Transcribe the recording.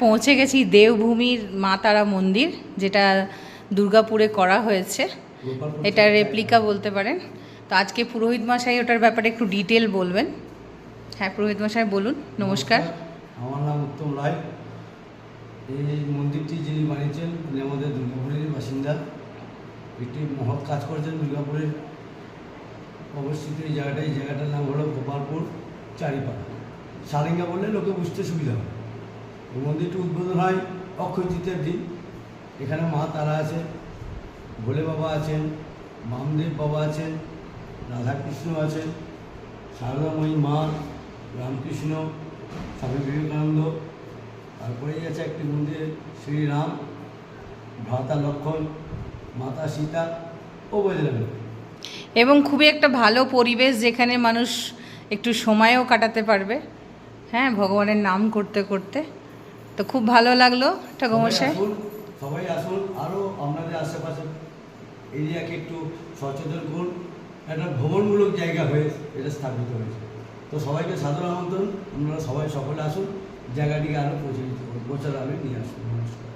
পৌঁছে গেছি দেবভূমির মা তারা মন্দির, যেটা দুর্গাপুরে করা হয়েছে। এটা রেপ্লিকা বলতে পারেন। তো আজকে পুরোহিত মশাই ওটার ব্যাপারে একটু ডিটেল বলবেন। হ্যাঁ পুরোহিত মশাই বলুন। নমস্কার। আমার নাম উত্তম রায়। এই মন্দিরটি যিনি বানিয়েছেন উনি আমাদের দুর্গাপুরের বাসিন্দা। একটি মহৎ কাজ করেছেন দুর্গাপুরের অবস্থিত এই জায়গাটার নাম হলো গোপালপুর চারিপাড়া। সারেঙ্গা বললে লোকে বুঝতে সুবিধা হয়। এই মন্দিরটি উদ্বোধন হয় অক্ষয় তৃতীয়ার দিন। এখানে মা তারা আছে, ভোলে বাবা আছেন, বামদেব বাবা আছেন, রাধাকৃষ্ণ আছেন, সারদাময়ী মা, রামকৃষ্ণ, স্বামী বিবেকানন্দ। তারপরেই আছে একটি মন্দির শ্রীরাম, ভ্রাতা লক্ষ্মণ, মাতা সীতা ও বজরঙ্গ। এবং খুবই একটা ভালো পরিবেশ, যেখানে মানুষ একটু সময়ও কাটাতে পারবে, হ্যাঁ ভগবানের নাম করতে করতে। তো খুব ভালো লাগলো ঠাকুরমশাই। সবাই আসুন। আরও আপনাদের আশেপাশে এরিয়াকে একটু সচেতন করুন। একটা ভ্রমণমূলক জায়গা হয়ে এটা স্থাপিত হয়েছে। তো সবাইকে সাদর আমন্ত্রণ, আপনারা সবাই সকলে আসুন, জায়গাটিকে আরও প্রচারিত করুন, প্রচার আলো নিয়ে আসুন। নমস্কার।